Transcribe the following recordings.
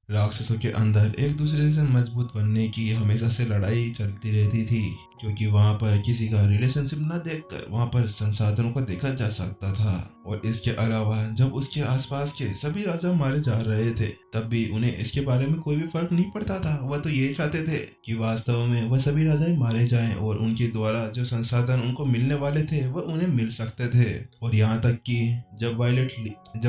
राक्षसों के अंदर एक दूसरे से मजबूत बनने की हमेशा से लड़ाई चलती रहती थी, क्योंकि वहां पर किसी का रिलेशनशिप न देखकर वहां पर संसाधनों को देखा जा सकता था। और इसके अलावा जब उसके आसपास के सभी राजा मारे जा रहे थे, तब भी उन्हें इसके बारे में कोई भी फर्क नहीं पड़ता था। वह तो ये चाहते थे कि वास्तव में वह सभी राजा मारे जाएं और उनके द्वारा जो संसाधन उनको मिलने वाले थे वह उन्हें मिल सकते थे। और यहाँ तक कि जब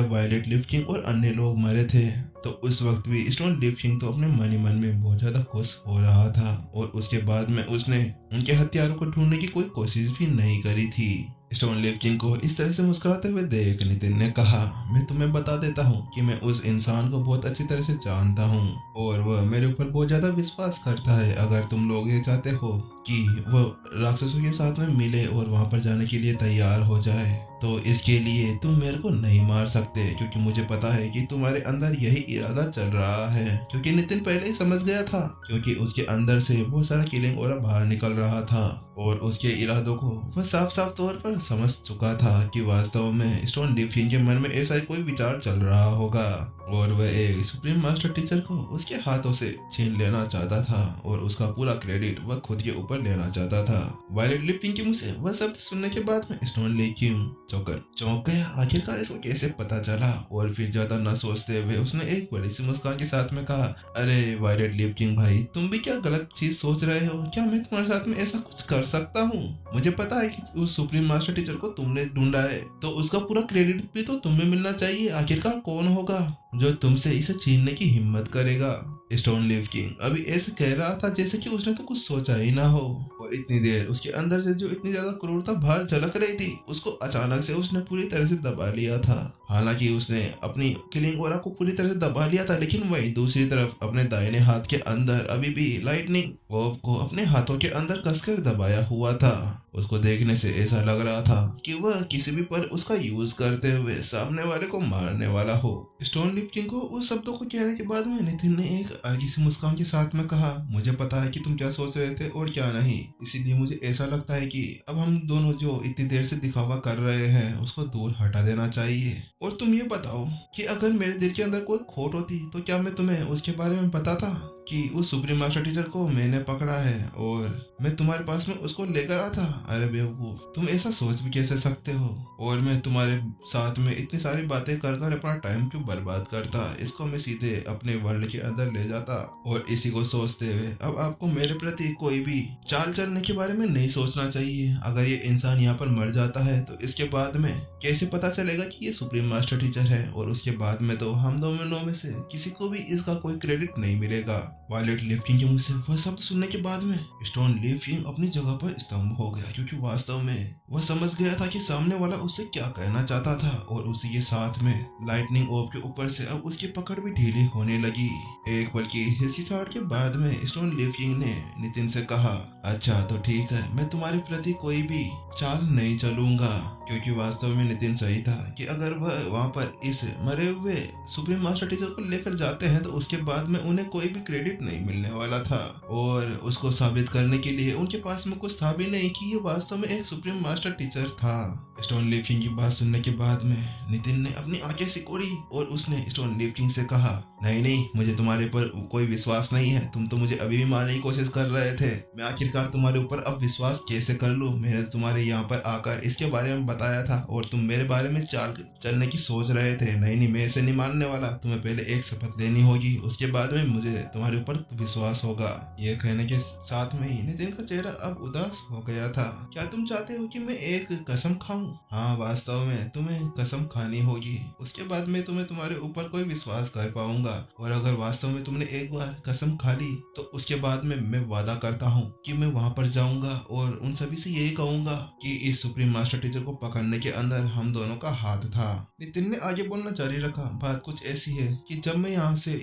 वायलेट लिफ किंग और अन्य लोग मरे थे, तो उस वक्त भी स्टोन लिफ किंग तो अपने मन ही मन में बहुत ज्यादा खुश हो रहा था। और उसके बाद में उसने उनके हथियारों को ढूंढने की कोई कोशिश भी नहीं करी थी। स्टोन लिफ किंग को इस तरह से मुस्कुराते हुए देख नितिन ने कहा, मैं तुम्हें बता देता हूँ कि मैं उस इंसान को बहुत अच्छी तरह से जानता हूँ और वह मेरे ऊपर बहुत ज्यादा विश्वास करता है। अगर तुम लोग ये चाहते हो कि वह राक्षसों के साथ में मिले और वहां पर जाने के लिए तैयार हो जाए, तो इसके लिए तुम मेरे को नहीं मार सकते, क्योंकि मुझे पता है कि तुम्हारे अंदर यही इरादा चल रहा है। क्योंकि नितिन पहले ही समझ गया था, क्योंकि उसके अंदर से बहुत सारा किलिंग और बाहर निकल रहा था और उसके इरादों को वह साफ साफ तौर पर समझ चुका था कि वास्तव में स्टोन लिफ किंग के मन में ऐसा ही कोई विचार चल रहा होगा और वह एक सुप्रीम मास्टर टीचर को उसके हाथों से छीन लेना चाहता था और उसका पूरा क्रेडिट वह खुद के ऊपर लेना चाहता था। वायलेट लिफ किंग के मुंह से वह शब्द सुनने के बाद में स्टोन लिफ किंग चौंक गया। आखिरकार इसको कैसे पता चला? और फिर ज्यादा न सोचते हुए उसने एक बड़ी सी मुस्कान के साथ में कहा, अरे वायलेट लिफ किंग भाई, तुम भी क्या गलत चीज सोच रहे हो? क्या मैं तुम्हारे साथ में ऐसा कुछ कर सकता हूँ? मुझे पता है कि उस सुप्रीम मास्टर टीचर को तुमने ढूंढा है, तो उसका पूरा क्रेडिट भी तो तुम्हें मिलना चाहिए। आखिरकार कौन होगा जो तुमसे इसे छीनने की हिम्मत करेगा? स्टोन लिफ किंग अभी ऐसे कह रहा था जैसे कि उसने तो कुछ सोचा ही ना हो। और इतनी देर उसके अंदर से जो इतनी ज्यादा क्रूरता बाहर झलक रही थी, उसको अचानक से उसने पूरी तरह से दबा लिया था। हालांकि उसने अपनी किलिंग ओरा को पूरी तरह से दबा लिया था, लेकिन वही दूसरी तरफ अपने दाहिने हाथ के अंदर अभी भी लाइटनिंग बॉब को अपने हाथों के अंदर कसकर दबाया हुआ था। उसको देखने से ऐसा लग रहा था कि वह किसी भी पर उसका यूज करते हुए सामने वाले को मारने वाला हो। स्टोन लिफ किंग को उस शब्दों को कहने के बाद में नितिन ने एक हल्की सी मुस्कान के साथ में कहा, मुझे पता है कि तुम क्या सोच रहे थे और क्या नहीं, इसीलिए मुझे ऐसा लगता है कि अब हम दोनों जो इतनी देर से दिखावा कर रहे हैं उसको दूर हटा देना चाहिए। और तुम ये बताओ कि अगर मेरे दिल के अंदर कोई खोट होती तो क्या मैं तुम्हें उसके बारे में बताता कि उस सुप्रीम मास्टर टीचर को मैंने पकड़ा है और मैं तुम्हारे पास में उसको लेकर आता? अरे बेवकूफ, तुम ऐसा सोच भी कैसे सकते हो? और मैं तुम्हारे साथ में इतनी सारी बातें कर कर अपना टाइम क्यों बर्बाद करता? इसको मैं सीधे अपने वर्ल्ड के अंदर ले जाता। और इसी को सोचते हुए अब आपको मेरे प्रति कोई भी चाल चलने के बारे में नहीं सोचना चाहिए। अगर ये इंसान यहाँ पर मर जाता है तो इसके बाद में कैसे पता चलेगा कि ये सुप्रीम मास्टर टीचर है? और उसके बाद में तो हम दोनों में से किसी को भी इसका कोई क्रेडिट नहीं मिलेगा। वायलेट लिफ किंग के मुंह से वह शब्द सुनने के बाद में स्टोन लिफ किंग अपनी जगह पर स्तंभ हो गया, क्योंकि वास्तव में वह समझ गया था कि सामने वाला उससे क्या कहना चाहता था। और उसी के साथ में लाइटनिंग ऑफ के ऊपर से अब उसकी पकड़ भी ढीली होने लगी। एक पल की हिचकिचाहट के बाद में स्टोन लिफ किंग ने नितिन से कहा, अच्छा तो ठीक है, मैं तुम्हारे प्रति कोई भी चाल नहीं चलूंगा। क्योंकि वास्तव में नितिन सही था कि अगर वह वहां पर इस मरे हुए सुप्रीम मास्टर टीचर को लेकर जाते हैं तो उसके बाद में उन्हें कोई भी क्रेडिट नहीं मिलने वाला था। और उसको साबित करने के लिए उनके पास में कुछ था भी नहीं कि ये वास्तव में एक सुप्रीम मास्टर टीचर था। स्टोन लिफ किंग की बात सुनने के बाद में नितिन ने अपनी आंखें सिकोड़ी और उसने स्टोन लिफ किंग से कहा, नहीं नहीं, मुझे तुम्हारे पर कोई विश्वास नहीं है। तुम तो मुझे अभी भी मारने की कोशिश कर रहे थे। मैं आखिरकार तुम्हारे ऊपर अब विश्वास कैसे कर लूं? मैंने तुम्हारे यहाँ पर आकर इसके बारे में बताया था और तुम मेरे बारे में चाल चलने की सोच रहे थे। नहीं नहीं, मैं ऐसे नहीं मानने वाला। तुम्हें पहले एक शपथ लेनी होगी, उसके बाद में मुझे तुम्हारे ऊपर विश्वास होगा। ये कहने के साथ में ही नितिन का चेहरा अब उदास हो गया था। क्या तुम चाहते हो कि मैं एक कसम खाऊं? हाँ, वास्तव में तुम्हें कसम खानी होगी, उसके बाद में तुम्हें तुम्हारे ऊपर कोई विश्वास कर पाऊंगा। और अगर वास्तव में तुमने एक बार कसम खा ली तो उसके बाद में मैं वादा करता हूँ कि मैं वहां पर जाऊंगा और उन सभी से यही कहूंगा कि इस सुप्रीम मास्टर टीचर को पकड़ने के अंदर हम दोनों का हाथ था। नितिन ने आगे बोलना जारी रखा, बात कुछ ऐसी है कि जब मैं यहाँ से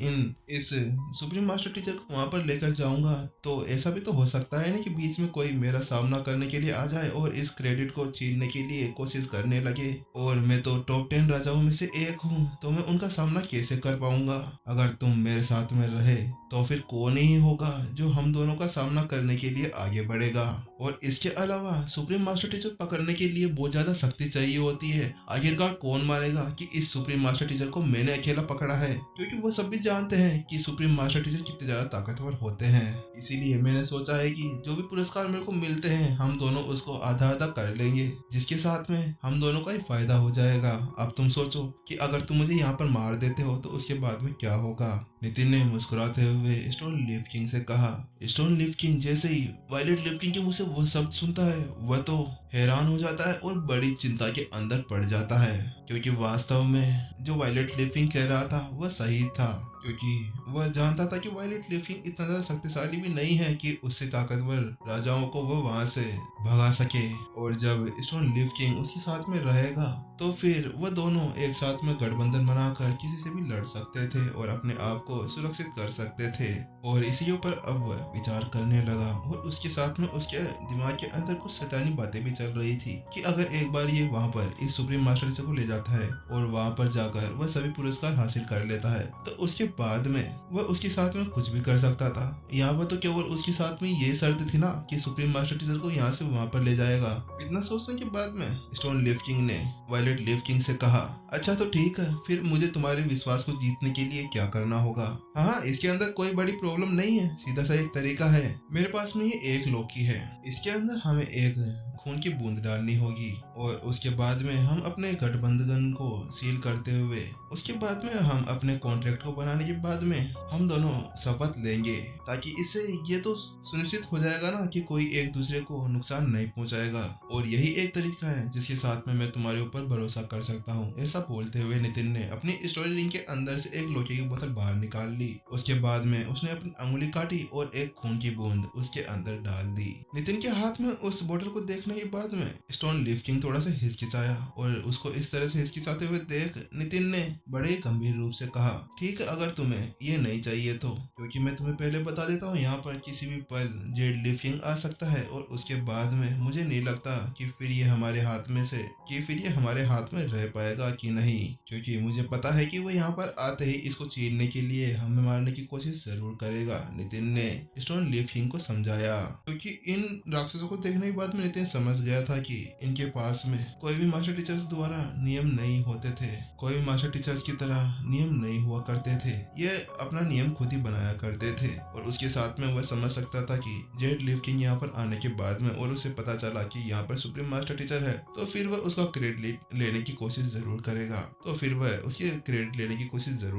इस सुप्रीम मास्टर टीचर को वहां पर लेकर जाऊंगा तो ऐसा भी तो हो सकता है ना कि बीच में कोई मेरा सामना करने के लिए आ जाए और इस क्रेडिट को छीनने के लिए कोशिश करने लगे। और मैं तो टॉप 10 राजाओं में से एक हूँ, तो मैं उनका सामना कैसे कर पाऊंगा? अगर तुम मेरे साथ में रहे तो फिर कौन ही होगा जो हम दोनों का सामना करने के लिए आगे बढ़ेगा? और इसके अलावा सुप्रीम मास्टर टीचर पकड़ने के लिए बहुत ज्यादा शक्ति चाहिए होती है। आखिरकार कौन मानेगा कि इस सुप्रीम मास्टर टीचर को मैंने अकेला पकड़ा है, क्योंकि वो सब भी जानते हैं कि सुप्रीम मास्टर टीचर कितने ज्यादा ताकतवर होते हैं। इसीलिए मैंने सोचा है कि जो भी पुरस्कार मेरे को मिलते हैं हम दोनों उसको आधा आधा कर लेंगे, जिसके साथ में हम दोनों का ही फायदा हो जाएगा। अब तुम सोचो कि अगर तुम मुझे यहाँ पर मार देते हो तो उसके बाद में क्या होगा। नितिन ने मुस्कुराते हुए स्टोन लीफ किंग से कहा। स्टोन लीफ किंग जैसे ही वायलेट लीफ किंग के मुंह से वो शब्द सुनता है वह तो हैरान हो जाता है और बड़ी चिंता के अंदर पड़ जाता है, क्योंकि वास्तव में जो वायलेट लीफ किंग कह रहा था वह सही था। क्योंकि वह जानता था कि वायलेट लीफ किंग इतना ज्यादा शक्तिशाली भी नहीं है कि उससे ताकतवर राजाओं को वह वहां से भगा सके। और जब स्टोन लीफ किंग उसके साथ में रहेगा तो फिर वह दोनों एक साथ में गठबंधन बनाकर किसी से भी लड़ सकते थे और अपने आप को सुरक्षित कर सकते थे। और इसी ऊपर अब वह विचार करने लगा और उसके साथ में उसके दिमाग के अंदर कुछ शैतानी बातें भी चल रही थी कि अगर एक बार ये वहां पर इस सुप्रीम मास्टर टीचर को ले जाता है और वहां पर जाकर वह सभी पुरस्कार हासिल कर लेता है तो उसके बाद में वह उसके साथ में कुछ भी कर सकता था। यहाँ पर तो केवल उसके साथ में ये शर्त थी ना कि सुप्रीम मास्टर टीचर को यहाँ से वहां पर ले जाएगा। इतना सोचने के बाद में स्टोन लीफ किंग ने वायलेट लीफ किंग से कहा, अच्छा तो ठीक है, फिर मुझे तुम्हारे विश्वास को जीतने के लिए क्या करना होगा। हाँ, इसके अंदर कोई बड़ी प्रॉब्लम नहीं है, सीधा सा एक तरीका है। मेरे पास में ये एक लौकी है, इसके अंदर हमें एक खून की बूंद डालनी होगी और उसके बाद में हम अपने गठबंधन को सील करते हुए उसके बाद में हम अपने कॉन्ट्रैक्ट को बनाने के बाद में हम दोनों शपथ लेंगे, ताकि इससे ये तो सुनिश्चित हो जाएगा ना कि कोई एक दूसरे को नुकसान नहीं पहुंचाएगा। और यही एक तरीका है जिसके साथ में मैं तुम्हारे ऊपर भरोसा कर सकता हूँ। ऐसा बोलते हुए नितिन ने अपनी स्टोरी रिंग के अंदर से एक लोहे की बोतल बाहर निकाल ली। उसके बाद में उसने अपनी अंगुली काटी और एक खून की बूंद उसके अंदर डाल दी। नितिन के हाथ में उस बोतल को देखने के बाद में स्टोन लीफ किंग थोड़ा सा हिचकिचाया और उसको इस तरह से हिचकिचाते हुए देख नितिन ने बड़े गंभीर रूप से कहा, ठीक है, अगर तुम्हें ये नहीं चाहिए तो, क्योंकि मैं तुम्हें पहले बता देता हूँ यहाँ पर किसी भी पल जेड लीफ किंग आ सकता है और उसके बाद में मुझे नहीं लगता कि फिर ये हमारे हाथ में रह पाएगा कि नहीं, क्योंकि मुझे पता है कि वो यहाँ पर आते ही इसको छीनने के लिए हमें मारने की कोशिश जरूर करेगा। नितिन ने स्टोन लीफ किंग को समझाया, क्योंकि इन राक्षसों को देखने के बाद में नितिन समझ गया था कि इनके पास में कोई भी मास्टर टीचर्स द्वारा नियम नहीं होते थे, कोई भी मास्टर टीचर्स की तरह नियम नहीं हुआ करते थे, ये अपना नियम खुद ही बनाया करते थे। और उसके साथ में वह समझ सकता था कि जेड लीफ किंग यहाँ पर आने के बाद में और उसे पता चला कि यहाँ पर सुप्रीम मास्टर टीचर है तो फिर वह उसका क्रेडिट लेने की कोशिश जरूर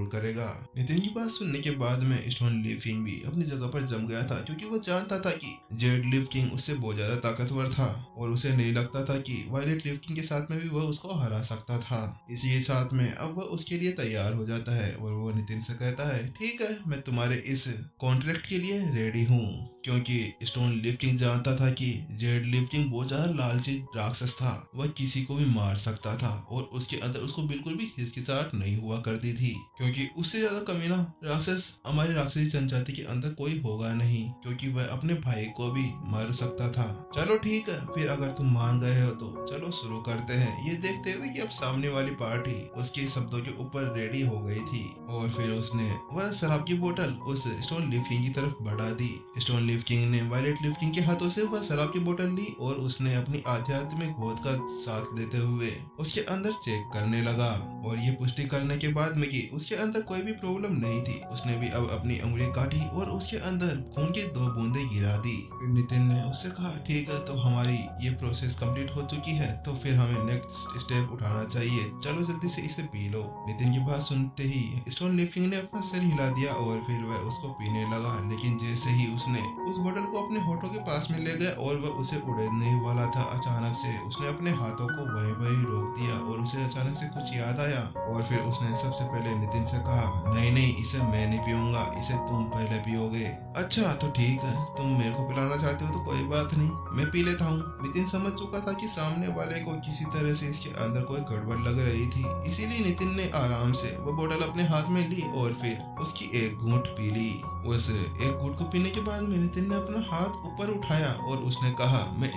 करेगा, नितिन की बात सुनने के बाद में स्टोन लीफ किंग भी अपनी जगह पर जम गया था, क्योंकि वो जानता था कि जेड लीफ किंग उससे बहुत ज्यादा ताकतवर था और उसे नहीं लगता था कि वायलेट लीफ किंग के साथ में भी वह उसको हरा सकता था। इसी साथ में अब वह उसके लिए तैयार हो जाता है और वो नितिन से कहता है, ठीक है, मैं तुम्हारे इस कॉन्ट्रैक्ट के लिए रेडी हूँ, क्योंकि स्टोन लीफ किंग जानता था कि जेड लीफ किंग बहुत ज्यादा लालची राक्षस था, वह किसी को भी मार सकता था और उसके अंदर उसको बिल्कुल भी हिचकिचाहट नहीं हुआ करती थी, क्योंकि उससे ज्यादा कमीना राक्षस हमारी राक्षसी जनजाति के अंदर कोई होगा नहीं, क्योंकि वह अपने भाई को भी मार सकता था। चलो ठीक है, फिर अगर तुम मान गए हो तो चलो शुरू करते हैं। ये देखते हुए कि अब सामने वाली पार्टी उसके शब्दों के ऊपर रेडी हो गई थी और फिर उसने वह शराब की बोतल उस स्टोन लीफ किंग की तरफ बढ़ा दी। स्टोन लीफ किंग ने वायलेट लीफ किंग के हाथों से वह शराब की बोतल ली और उसने अपनी आध्यात्मिक बोध का साथ लेते हुए उसके अंदर चेक करने लगा और ये पुष्टि करने के बाद में कि उसके अंदर कोई भी प्रॉब्लम नहीं थी, उसने भी अब अपनी उंगली काटी और उसके अंदर खून की 2 बूंदें गिरा दी। फिर नितिन ने उससे कहा, ठीक है, तो हमारी ये प्रोसेस कंप्लीट हो चुकी है, तो फिर हमें नेक्स्ट स्टेप उठाना चाहिए, चलो जल्दी से इसे पी लो। नितिन की बात सुनते ही स्टोन लीफ किंग ने अपना सिर हिला दिया और फिर वह उसको पीने लगा, लेकिन जैसे ही उसने उस बोतल को अपने होठों के पास में ले गया और वह उसे उड़ेलने वाला था, अचानक से उसने अपने हाथों को वहीं रोक दिया और उसे अचानक से कुछ याद आया और फिर उसने सबसे पहले नितिन से कहा, नहीं, इसे मैं नहीं पीऊंगा, इसे तुम पहले पियोगे। अच्छा तो ठीक है, तुम मेरे को पिलाना चाहते हो तो कोई बात नहीं, मैं पी लेता हूँ। नितिन समझ चुका था कि सामने वाले को किसी तरह से इसके अंदर कोई गड़बड़ लग रही थी, इसीलिए नितिन ने आराम से वो बोतल अपने हाथ में ली और फिर उसकी एक घूंट पी ली। उस एक घूंट को पीने के बाद में नितिन ने अपना हाथ ऊपर उठाया और उसने कहा, मैं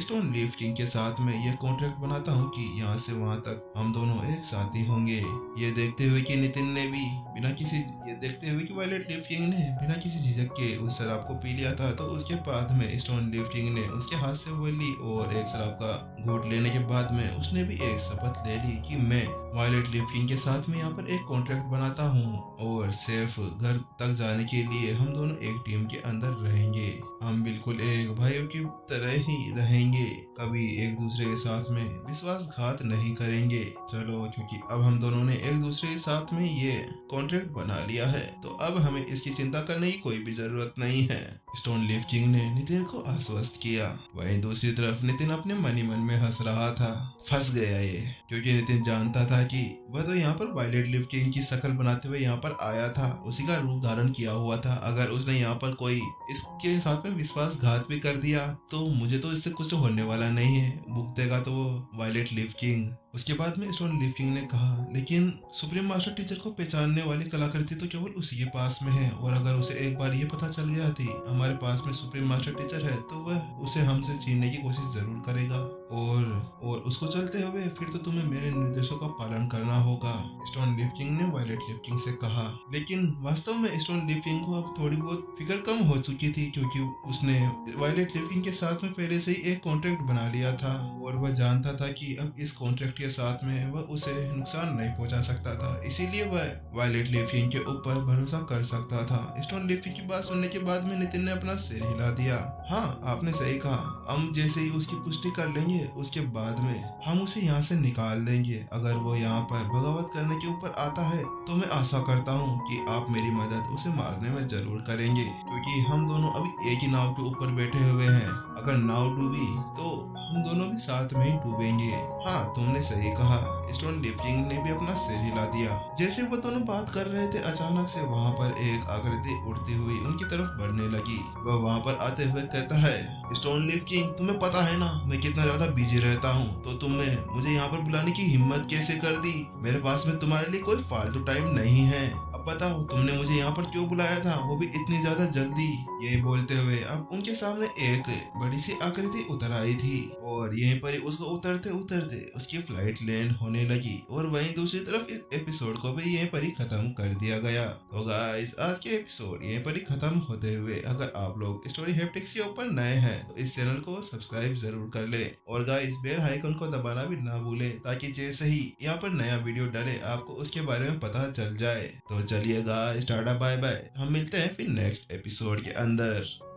स्टोन लीफ किंग के साथ में यह कॉन्ट्रैक्ट बनाता हूँ कि यहाँ से वहाँ तक हम दोनों एक साथ ही होंगे। ये देखते हुए कि नितिन ने भी बिना किसी ये देखते हुए कि वायलेट लीफ किंग ने बिना किसी झिझक के उस शराब को पी लिया था, तो उसके बाद में स्टोन लीफ किंग ने उसके हाथ से वो ली और एक शराब का घूंट लेने के बाद में उसने भी एक शपथ ले ली कि मैं वायलेट लीफ किंग के साथ में यहाँ पर एक कॉन्ट्रैक्ट बनाता हूँ और सिर्फ घर तक जाने के लिए हम दोनों एक टीम के अंदर रहेंगे। हम बिल्कुल एक भाइयों की तरह ही रहेंगे, कभी एक दूसरे के साथ में विश्वासघात नहीं करेंगे। चलो, क्योंकि अब हम दोनों ने एक दूसरे के साथ में ये कॉन्ट्रैक्ट बना लिया है, तो अब हमें इसकी चिंता करने की कोई भी जरूरत नहीं है। स्टोन लीफ किंग ने नितिन को आश्वस्त किया। वहीं दूसरी तरफ नितिन अपने मन ही मन में हंस रहा था। फंस गया ये, क्योंकि नितिन जानता था कि वह तो यहाँ पर वायलेट लीफ किंग की शक्ल बनाते हुए यहाँ पर आया था, उसी का रूप धारण किया हुआ था। अगर उसने यहाँ पर कोई इसके साथ में विश्वासघात भी कर दिया तो मुझे तो इससे कुछ होने वाला नहीं है, भुगतेगा तो वो वायलेट लीफ किंग। उसके बाद में स्टोन लीफ किंग ने कहा, लेकिन सुप्रीम मास्टर टीचर को पहचानने वाली कलाकृति तो केवल उसी के पास में है, और अगर उसे एक बार ये पता चल गया थी हमारे पास में सुप्रीम मास्टर टीचर है, तो वह उसे हमसे छीनने की कोशिश जरूर करेगा और उसको चलते हुए फिर तो तुम्हें मेरे निर्देशों का पालन करना होगा। स्टोन लीफ किंग ने वायलेट लीफ किंग से कहा। लेकिन वास्तव में स्टोन लीफ किंग को अब थोड़ी बहुत फिक्र कम हो चुकी थी, क्योंकि उसने वायलेट लीफ किंग के साथ में पहले से ही एक कॉन्ट्रैक्ट बना लिया था और वह जानता था कि अब इस कॉन्ट्रैक्ट के साथ में वह उसे नुकसान नहीं पहुंचा सकता था, इसीलिए वह वायलेट लीफ किंग के ऊपर भरोसा कर सकता था। स्टोन लीफ किंग की बात सुनने के बाद में नितिन ने अपना सिर हिला दिया। हाँ, आपने सही कहा, हम जैसे ही उसकी पुष्टि कर लेंगे उसके बाद में हम उसे यहाँ से निकाल देंगे। अगर वो यहाँ पर बगावत करने के ऊपर आता है तो मैं आशा करता हूँ कि आप मेरी मदद उसे मारने में जरूर करेंगे, क्योंकि हम दोनों अभी एक ही नाव के ऊपर बैठे हुए हैं। अगर नाव डूबी तो हम दोनों भी साथ में ही डूबेंगे। हाँ, तुमने सही कहा। स्टोन लीफ किंग ने भी अपना सिर हिला दिया। जैसे वो दोनों बात कर रहे थे, अचानक से वहाँ पर एक आकृति उड़ती हुई उनकी तरफ बढ़ने लगी। वह वहाँ पर आते हुए कहता है, स्टोन लीफ किंग, तुम्हें पता है ना मैं कितना ज्यादा बिजी रहता हूँ, तो तुमने मुझे यहाँ पर बुलाने की हिम्मत कैसे कर दी? मेरे पास में तुम्हारे लिए कोई फालतू टाइम नहीं है। अब बताओ तुमने मुझे यहाँ पर क्यों बुलाया था, वो भी इतनी ज्यादा जल्दी? ये बोलते हुए अब उनके सामने एक बड़ी सी आकृति उतर आई थी और यहीं पर ही उसको उतरते उतरते उसकी फ्लाइट लैंड होने लगी। और वहीं दूसरी तरफ इस एपिसोड को भी यहीं पर ही खत्म कर दिया गया। तो गाइस, आज के एपिसोड यहीं पर ही खत्म होते हुए, अगर आप लोग स्टोरी हैप्टिक्स के ऊपर नए हैं तो इस चैनल को सब्सक्राइब जरूर कर ले और गाइस बेल आइकन को दबाना भी ना भूले, ताकि जैसे ही यहाँ पर नया वीडियो डाले आपको उसके बारे में पता चल जाए। तो चलिए गाइस, टाटा बाय बाय, हम मिलते हैं फिर नेक्स्ट एपिसोड के अंदर।